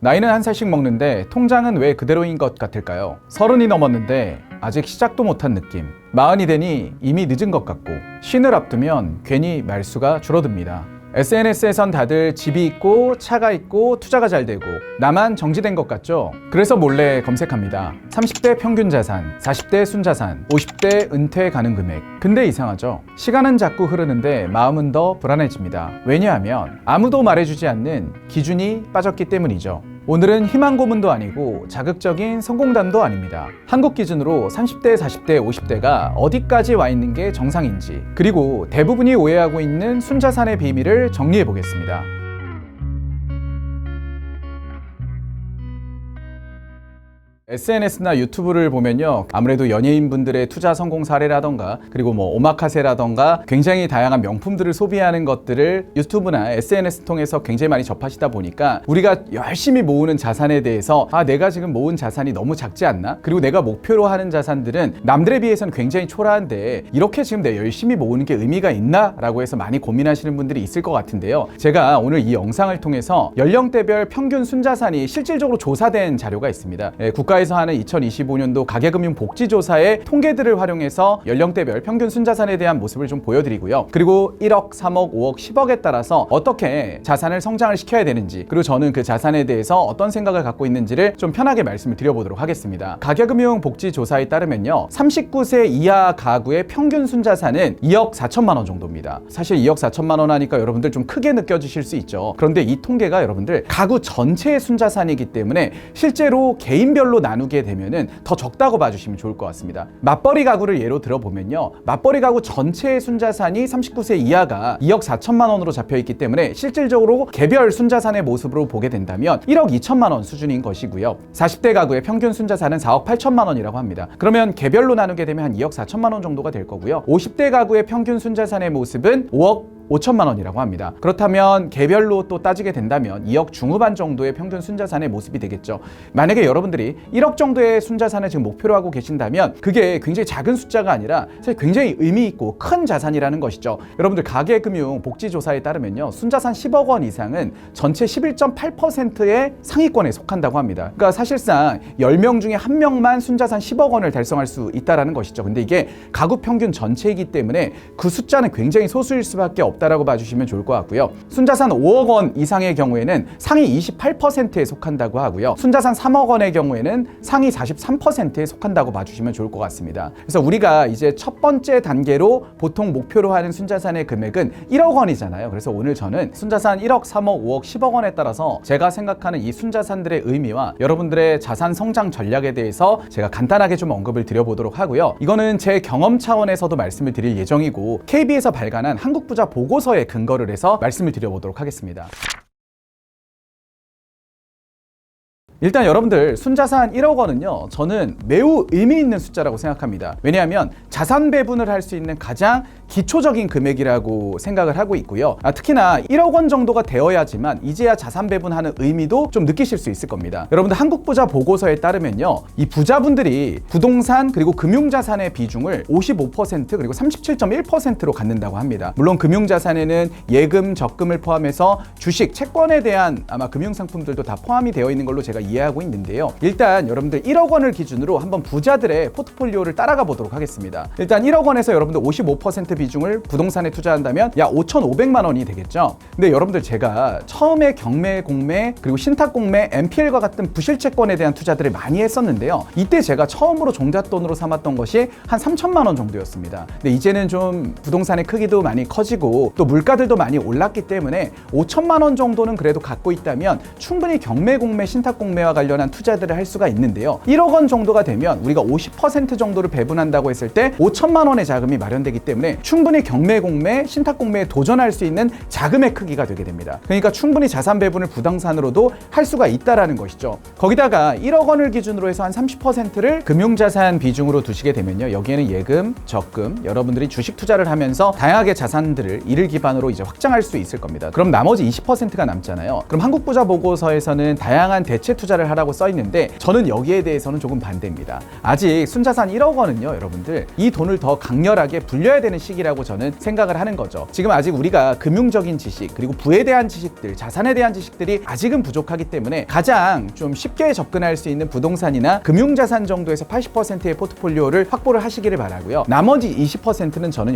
나이는 한 살씩 먹는데 통장은 왜 그대로인 것 같을까요? 30이 넘었는데 아직 시작도 못한 느낌. 40이 되니 이미 늦은 것 같고, 쉰을 앞두면 괜히 말수가 줄어듭니다. SNS에선 다들 집이 있고 차가 있고 투자가 잘 되고 나만 정지된 것 같죠? 그래서 몰래 검색합니다. 30대 평균 자산, 40대 순자산, 50대 은퇴 가능 금액. 근데 이상하죠? 시간은 자꾸 흐르는데 마음은 더 불안해집니다. 왜냐하면 아무도 말해주지 않는 기준이 빠졌기 때문이죠. 오늘은 희망 고문도 아니고 자극적인 성공담도 아닙니다. 한국 기준으로 30대, 40대, 50대가 어디까지 와 있는 게 정상인지, 그리고 대부분이 오해하고 있는 순자산의 비밀을 정리해 보겠습니다. SNS나 유튜브를 보면요, 아무래도 연예인분들의 투자 성공 사례라던가, 그리고 오마카세라던가 굉장히 다양한 명품들을 소비하는 것들을 유튜브나 SNS 통해서 굉장히 많이 접하시다 보니까 우리가 열심히 모으는 자산에 대해서 내가 지금 모은 자산이 너무 작지 않나? 그리고 내가 목표로 하는 자산들은 남들에 비해서는 굉장히 초라한데 이렇게 지금 내가 열심히 모으는 게 의미가 있나? 라고 해서 많이 고민하시는 분들이 있을 것 같은데요. 제가 오늘 이 영상을 통해서 연령대별 평균 순자산이 실질적으로 조사된 자료가 있습니다. 국가에서 하는 2025년도 가계금융복지조사의 통계들을 활용해서 연령대별 평균 순자산에 대한 모습을 좀 보여드리고요. 그리고 1억, 3억, 5억, 10억에 따라서 어떻게 자산을 성장을 시켜야 되는지, 그리고 저는 그 자산에 대해서 어떤 생각을 갖고 있는지를 좀 편하게 말씀을 드려보도록 하겠습니다. 가계금융복지조사에 따르면요, 39세 이하 가구의 평균 순자산은 2억 4천만 원 정도입니다. 사실 2억 4천만 원 하니까 여러분들 좀 크게 느껴지실 수 있죠. 그런데 이 통계가 여러분들 가구 전체의 순자산이기 때문에 실제로 개인별로 나누게 되면은 더 적다고 봐주시면 좋을 것 같습니다. 맞벌이 가구를 예로 들어보면요, 맞벌이 가구 전체의 순자산이 39세 이하가 2억 4천만 원으로 잡혀있기 때문에 실질적으로 개별 순자산의 모습으로 보게 된다면 1억 2천만 원 수준인 것이고요. 40대 가구의 평균 순자산은 4억 8천만 원이라고 합니다. 그러면 개별로 나누게 되면 한 2억 4천만 원 정도가 될 거고요. 50대 가구의 평균 순자산의 모습은 5억 5천만 원이라고 합니다. 그렇다면 개별로 또 따지게 된다면 2억 중후반 정도의 평균 순자산의 모습이 되겠죠. 만약에 여러분들이 1억 정도의 순자산을 지금 목표로 하고 계신다면 그게 굉장히 작은 숫자가 아니라 사실 굉장히 의미 있고 큰 자산이라는 것이죠. 여러분들 가계금융복지조사에 따르면요, 순자산 10억 원 이상은 전체 11.8%의 상위권에 속한다고 합니다. 그러니까 사실상 10명 중에 1명만 순자산 10억 원을 달성할 수 있다는 것이죠. 근데 이게 가구 평균 전체이기 때문에 그 숫자는 굉장히 소수일 수밖에 없다라고 봐주시면 좋을 것 같고요. 순자산 5억 원 이상의 경우에는 상위 28%에 속한다고 하고요. 순자산 3억 원의 경우에는 상위 43%에 속한다고 봐주시면 좋을 것 같습니다. 그래서 우리가 이제 첫 번째 단계로 보통 목표로 하는 순자산의 금액은 1억 원이잖아요. 그래서 오늘 저는 순자산 1억, 3억, 5억, 10억 원에 따라서 제가 생각하는 이 순자산들의 의미와 여러분들의 자산 성장 전략에 대해서 제가 간단하게 좀 언급을 드려보도록 하고요. 이거는 제 경험 차원에서도 말씀을 드릴 예정이고 KB에서 발간한 한국부자 보고서에 근거를 해서 말씀을 드려보도록 하겠습니다. 일단 여러분들 순자산 1억 원은요, 저는 매우 의미 있는 숫자라고 생각합니다. 왜냐하면 자산 배분을 할 수 있는 가장 기초적인 금액이라고 생각을 하고 있고요. 특히나 1억 원 정도가 되어야지만 이제야 자산 배분하는 의미도 좀 느끼실 수 있을 겁니다. 여러분들 한국부자 보고서에 따르면요, 이 부자분들이 부동산 그리고 금융자산의 비중을 55% 그리고 37.1%로 갖는다고 합니다. 물론 금융자산에는 예금, 적금을 포함해서 주식, 채권에 대한 아마 금융상품들도 다 포함이 되어 있는 걸로 제가 이해하고 있는데요. 일단 여러분들 1억 원을 기준으로 한번 부자들의 포트폴리오를 따라가 보도록 하겠습니다. 일단 1억 원에서 여러분들 55% 비중을 부동산에 투자한다면 약 5,500만 원이 되겠죠. 근데 여러분들 제가 처음에 경매, 공매, 그리고 신탁 공매, NPL과 같은 부실채권에 대한 투자들을 많이 했었는데요. 이때 제가 처음으로 종잣돈으로 삼았던 것이 한 3천만 원 정도였습니다. 근데 이제는 좀 부동산의 크기도 많이 커지고 또 물가들도 많이 올랐기 때문에 5천만 원 정도는 그래도 갖고 있다면 충분히 경매, 공매, 신탁 공매 와 관련한 투자들을 할 수가 있는데요. 1억 원 정도가 되면 우리가 50% 정도를 배분한다고 했을 때 5천만 원의 자금이 마련되기 때문에 충분히 경매 공매, 신탁 공매에 도전할 수 있는 자금의 크기가 되게 됩니다. 그러니까 충분히 자산 배분을 부동산으로도 할 수가 있다라는 것이죠. 거기다가 1억 원을 기준으로 해서 한 30%를 금융자산 비중으로 두시게 되면요, 여기에는 예금, 적금, 여러분들이 주식 투자를 하면서 다양하게 자산들을 이를 기반으로 이제 확장할 수 있을 겁니다. 그럼 나머지 20%가 남잖아요. 그럼 한국부자 보고서에서는 다양한 대체 투자를 하라고 써 있는데 저는 여기에 대해서는 조금 반대입니다. 아직 순자산 1억 원은요, 여러분들 이 돈을 더 강렬하게 불려야 되는 시기 시기라고 저는 생각을 하는 거죠. 지금 아직 우리가 금융적인 지식 그리고 부에 대한 지식들, 자산에 대한 지식들이 아직은 부족하기 때문에 가장 좀 쉽게 접근할 수 있는 부동산이나 금융자산 정도에서 80%의 포트폴리오를 확보를 하시기를 바라고요. 나머지 20%는 저는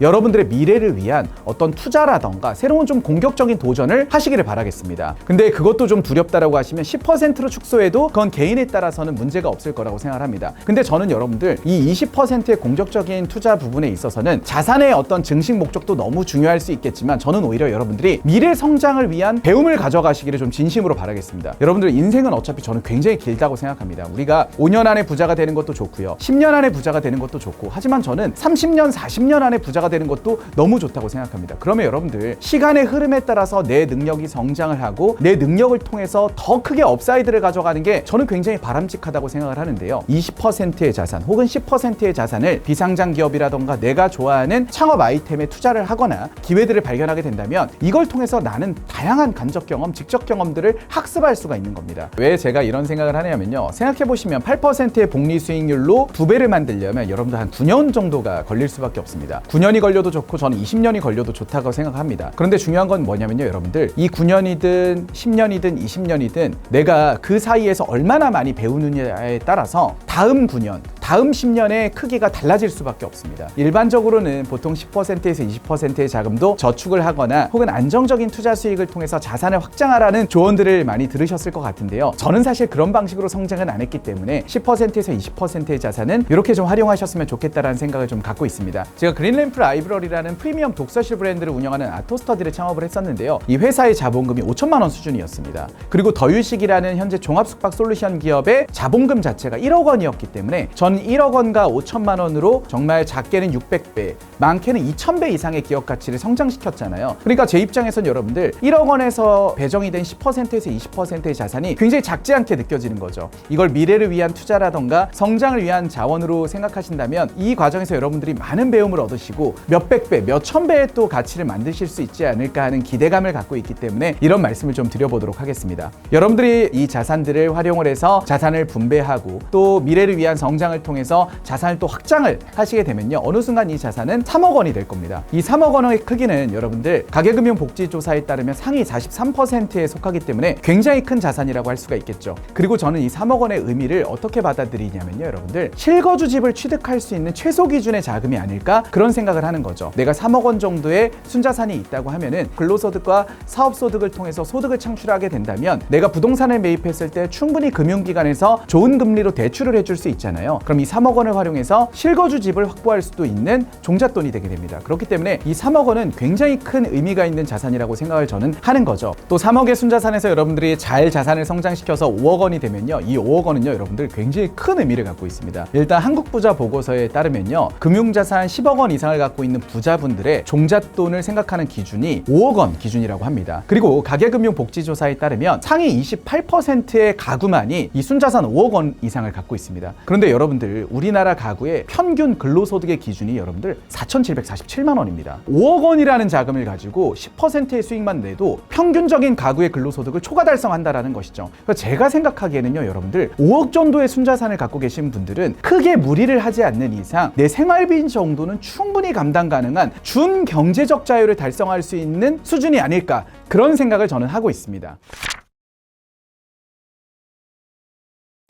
여러분들의 미래를 위한 어떤 투자라던가 새로운 좀 공격적인 도전을 하시기를 바라겠습니다. 근데 그것도 좀 두렵다라고 하시면 10%로 축소해도 그건 개인에 따라서는 문제가 없을 거라고 생각합니다. 근데 저는 여러분들 이 20%의 공격적인 투자 부분에 있어서는 자산의 어떤 증식 목적도 너무 중요할 수 있겠지만 저는 오히려 여러분들이 미래 성장을 위한 배움을 가져가시기를 좀 진심으로 바라겠습니다. 여러분들 인생은 어차피 저는 굉장히 길다고 생각합니다. 우리가 5년 안에 부자가 되는 것도 좋고요. 10년 안에 부자가 되는 것도 좋고 하지만 저는 30년, 40년 안에 부자가 되는 것도 너무 좋다고 생각합니다. 그러면 여러분들 시간의 흐름에 따라서 내 능력이 성장을 하고 내 능력을 통해서 더 크게 업사이드를 가져가는 게 저는 굉장히 바람직하다고 생각을 하는데요. 20%의 자산 혹은 10%의 자산을 비상장 기업이라던가 내가 좋아하는 창업 아이템에 투자를 하거나 기회들을 발견하게 된다면 이걸 통해서 나는 다양한 간접 경험, 직접 경험들을 학습할 수가 있는 겁니다. 왜 제가 이런 생각을 하냐면요. 생각해보시면 8%의 복리 수익률로 2배를 만들려면 여러분들 한 9년 정도가 걸릴 수밖에 없습니다. 9년이 걸려도 좋고 저는 20년이 걸려도 좋다고 생각합니다. 그런데 중요한 건 뭐냐면요. 여러분들 이 9년이든 10년이든 20년이든 내가 그 사이에서 얼마나 많이 배우느냐에 따라서 다음 9년, 다음 10년의 크기가 달라질 수밖에 없습니다. 일반적으로는 보통 10%에서 20%의 자금도 저축을 하거나 혹은 안정적인 투자 수익을 통해서 자산을 확장하라는 조언들을 많이 들으셨을 것 같은데요. 저는 사실 그런 방식으로 성장은 안 했기 때문에 10%에서 20%의 자산은 이렇게 좀 활용하셨으면 좋겠다라는 생각을 좀 갖고 있습니다. 제가 그린램프 라이브러리라는 프리미엄 독서실 브랜드를 운영하는 아토스터디를 창업을 했었는데요. 이 회사의 자본금이 5천만 원 수준이었습니다. 그리고 더유식이라는 현재 종합숙박 솔루션 기업의 자본금 자체가 1억 원이었기 때문에 전 1억 원과 5천만 원으로 정말 작게는 600배, 많게는 2000배 이상의 기업 가치를 성장시켰잖아요. 그러니까 제 입장에선 여러분들 1억 원에서 배정이 된 10%에서 20%의 자산이 굉장히 작지 않게 느껴지는 거죠. 이걸 미래를 위한 투자라던가 성장을 위한 자원으로 생각하신다면 이 과정에서 여러분들이 많은 배움을 얻으시고 몇백 배, 몇천 배의 또 가치를 만드실 수 있지 않을까 하는 기대감을 갖고 있기 때문에 이런 말씀을 좀 드려보도록 하겠습니다. 여러분들이 이 자산들을 활용을 해서 자산을 분배하고 또 미래를 위한 성장을 통해서 자산을 또 확장을 하시게 되면요. 어느 순간 이 자산은 3억 원이 될 겁니다. 이 3억 원의 크기는 여러분들 가계금융복지조사에 따르면 상위 43%에 속하기 때문에 굉장히 큰 자산이라고 할 수가 있겠죠. 그리고 저는 이 3억 원의 의미를 어떻게 받아들이냐면요. 여러분들 실거주 집을 취득할 수 있는 최소 기준의 자금이 아닐까 그런 생각을 하는 거죠. 내가 3억 원 정도의 순자산이 있다고 하면은 근로소득과 사업소득을 통해서 소득을 창출하게 된다면 내가 부동산을 매입했을 때 충분히 금융기관에서 좋은 금리로 대출을 해줄 수 있잖아요. 그럼 이 3억 원을 활용해서 실거주 집을 확보할 수도 있는 종잣돈이 되게 됩니다. 그렇기 때문에 이 3억 원은 굉장히 큰 의미가 있는 자산이라고 생각을 저는 하는 거죠. 또 3억의 순자산에서 여러분들이 잘 자산을 성장시켜서 5억 원이 되면요. 이 5억 원은요. 여러분들 굉장히 큰 의미를 갖고 있습니다. 일단 한국부자 보고서에 따르면요. 금융자산 10억 원 이상을 갖고 있는 부자분들의 종잣돈을 생각하는 기준이 5억 원 기준이라고 합니다. 그리고 가계금융복지조사에 따르면 상위 28%의 가구만이 이 순자산 5억 원 이상을 갖고 있습니다. 그런데 여러분들 우리나라 가구의 평균 근로소득의 기준이 여러분들 4,747만 원입니다. 5억 원이라는 자금을 가지고 10%의 수익만 내도 평균적인 가구의 근로소득을 초과 달성한다라는 것이죠. 그래서 제가 생각하기에는요, 여러분들 5억 정도의 순자산을 갖고 계신 분들은 크게 무리를 하지 않는 이상 내 생활비 정도는 충분히 감당 가능한 준경제적 자유를 달성할 수 있는 수준이 아닐까 그런 생각을 저는 하고 있습니다.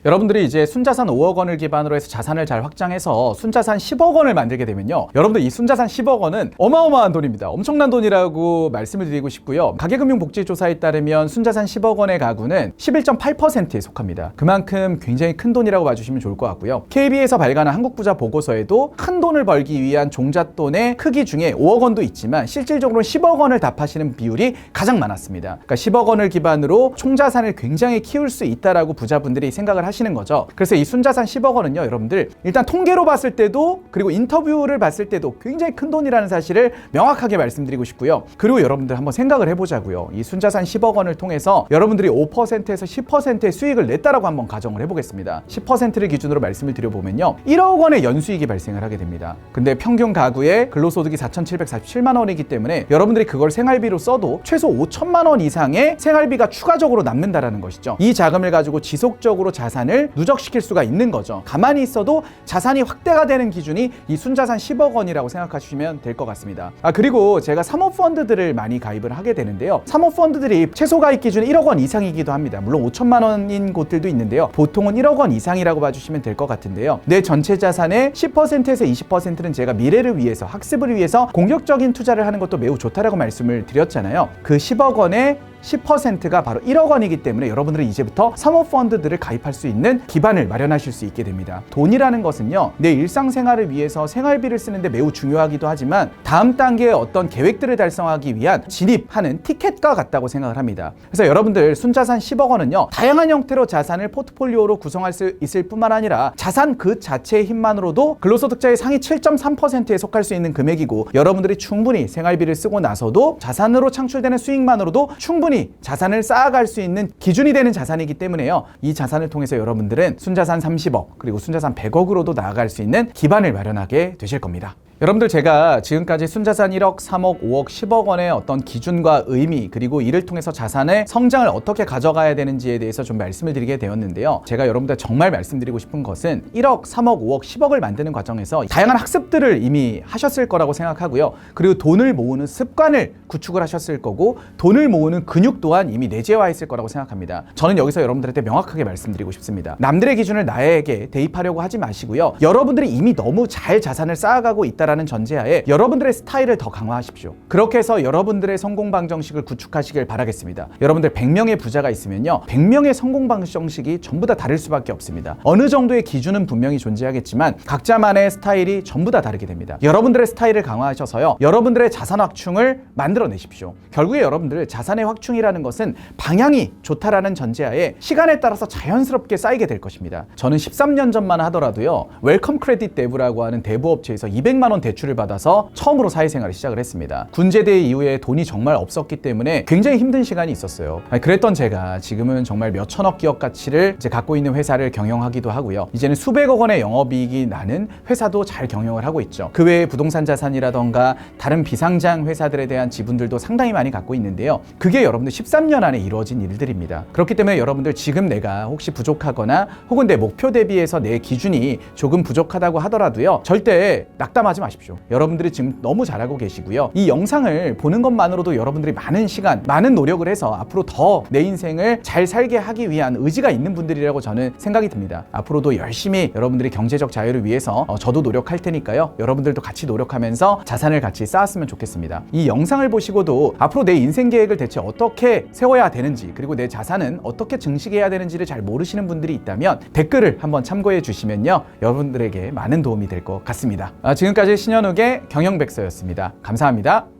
여러분들이 이제 순자산 5억 원을 기반으로 해서 자산을 잘 확장해서 순자산 10억 원을 만들게 되면요. 여러분들 이 순자산 10억 원은 어마어마한 돈입니다. 엄청난 돈이라고 말씀을 드리고 싶고요. 가계금융복지조사에 따르면 순자산 10억 원의 가구는 11.8%에 속합니다. 그만큼 굉장히 큰 돈이라고 봐주시면 좋을 것 같고요. KB에서 발간한 한국부자 보고서에도 큰 돈을 벌기 위한 종잣돈의 크기 중에 5억 원도 있지만 실질적으로 10억 원을 답하시는 비율이 가장 많았습니다. 그러니까 10억 원을 기반으로 총자산을 굉장히 키울 수 있다라고 부자분들이 생각을 하시는 거죠. 그래서 이 순자산 10억 원은요, 여러분들 일단 통계로 봤을 때도 그리고 인터뷰를 봤을 때도 굉장히 큰 돈이라는 사실을 명확하게 말씀드리고 싶고요. 그리고 여러분들 한번 생각을 해보자고요. 이 순자산 10억 원을 통해서 여러분들이 5%에서 10%의 수익을 냈다라고 한번 가정을 해보겠습니다. 10%를 기준으로 말씀을 드려보면요, 1억 원의 연수익이 발생을 하게 됩니다. 근데 평균 가구의 근로소득이 4,747만 원이기 때문에 여러분들이 그걸 생활비로 써도 최소 5천만 원 이상의 생활비가 추가적으로 남는다라는 것이죠. 이 자금을 가지고 지속적으로 자산을 자산을 누적시킬 수가 있는 거죠. 가만히 있어도 자산이 확대가 되는 기준이 이 순자산 10억 원이라고 생각하시면 될 것 같습니다. 그리고 제가 사모펀드들을 많이 가입을 하게 되는데요. 사모펀드들이 최소 가입 기준이 1억 원 이상이기도 합니다. 물론 5천만 원인 곳들도 있는데요. 보통은 1억 원 이상이라고 봐주시면 될 것 같은데요. 내 전체 자산의 10%에서 20%는 제가 미래를 위해서, 학습을 위해서 공격적인 투자를 하는 것도 매우 좋다라고 말씀을 드렸잖아요. 그 10억 원의 10%가 바로 1억 원이기 때문에 여러분들은 이제부터 사모펀드들을 가입할 수 있는 기반을 마련하실 수 있게 됩니다. 돈이라는 것은요, 내 일상생활을 위해서 생활비를 쓰는데 매우 중요하기도 하지만 다음 단계의 어떤 계획들을 달성하기 위한 진입하는 티켓과 같다고 생각을 합니다. 그래서 여러분들 순자산 10억 원은요, 다양한 형태로 자산을 포트폴리오로 구성할 수 있을 뿐만 아니라 자산 그 자체의 힘만으로도 근로소득자의 상위 7.3%에 속할 수 있는 금액이고, 여러분들이 충분히 생활비를 쓰고 나서도 자산으로 창출되는 수익만으로도 충분히 자산을 쌓아갈 수 있는 기준이 되는 자산이기 때문에요. 이 자산을 통해서 여러분들은 순자산 30억 그리고 순자산 100억으로도 나아갈 수 있는 기반을 마련하게 되실 겁니다. 여러분들, 제가 지금까지 순자산 1억, 3억, 5억, 10억 원의 어떤 기준과 의미, 그리고 이를 통해서 자산의 성장을 어떻게 가져가야 되는지에 대해서 좀 말씀을 드리게 되었는데요. 제가 여러분들 정말 말씀드리고 싶은 것은 1억, 3억, 5억, 10억을 만드는 과정에서 다양한 학습들을 이미 하셨을 거라고 생각하고요. 그리고 돈을 모으는 습관을 구축을 하셨을 거고, 돈을 모으는 근육 또한 이미 내재화했을 거라고 생각합니다. 저는 여기서 여러분들한테 명확하게 말씀드리고 싶습니다. 남들의 기준을 나에게 대입하려고 하지 마시고요. 여러분들이 이미 너무 잘 자산을 쌓아가고 있다 라는 전제하에 여러분들의 스타일을 더 강화하십시오. 그렇게 해서 여러분들의 성공 방정식을 구축하시길 바라겠습니다. 여러분들 100명의 부자가 있으면요, 100명의 성공 방정식이 전부 다 다를 수밖에 없습니다. 어느 정도의 기준은 분명히 존재하겠지만 각자만의 스타일이 전부 다 다르게 됩니다. 여러분들의 스타일을 강화하셔서요, 여러분들의 자산 확충을 만들어내십시오. 결국에 여러분들 자산의 확충이라는 것은 방향이 좋다라는 전제하에 시간에 따라서 자연스럽게 쌓이게 될 것입니다. 저는 13년 전만 하더라도요, 웰컴 크레딧 대부라고 하는 대부업체에서 200만 원 대출을 받아서 처음으로 사회생활을 시작을 했습니다. 군제대 이후에 돈이 정말 없었기 때문에 굉장히 힘든 시간이 있었어요. 그랬던 제가 지금은 정말 몇천억 기업 가치를 이제 갖고 있는 회사를 경영하기도 하고요. 이제는 수백억 원의 영업이익이 나는 회사도 잘 경영을 하고 있죠. 그 외에 부동산 자산이라던가 다른 비상장 회사들에 대한 지분들도 상당히 많이 갖고 있는데요. 그게 여러분들 13년 안에 이루어진 일들입니다. 그렇기 때문에 여러분들 지금 내가 혹시 부족하거나 혹은 내 목표 대비해서 내 기준이 조금 부족하다고 하더라도요, 절대 낙담하지 마십시오. 여러분들이 지금 너무 잘하고 계시고요. 이 영상을 보는 것만으로도 여러분들이 많은 시간, 많은 노력을 해서 앞으로 더 내 인생을 잘 살게 하기 위한 의지가 있는 분들이라고 저는 생각이 듭니다. 앞으로도 열심히 여러분들이 경제적 자유를 위해서 저도 노력할 테니까요. 여러분들도 같이 노력하면서 자산을 같이 쌓았으면 좋겠습니다. 이 영상을 보시고도 앞으로 내 인생 계획을 대체 어떻게 세워야 되는지, 그리고 내 자산은 어떻게 증식해야 되는지를 잘 모르시는 분들이 있다면 댓글을 한번 참고해 주시면요, 여러분들에게 많은 도움이 될 것 같습니다. 지금까지 신현욱의 경영백서였습니다. 감사합니다.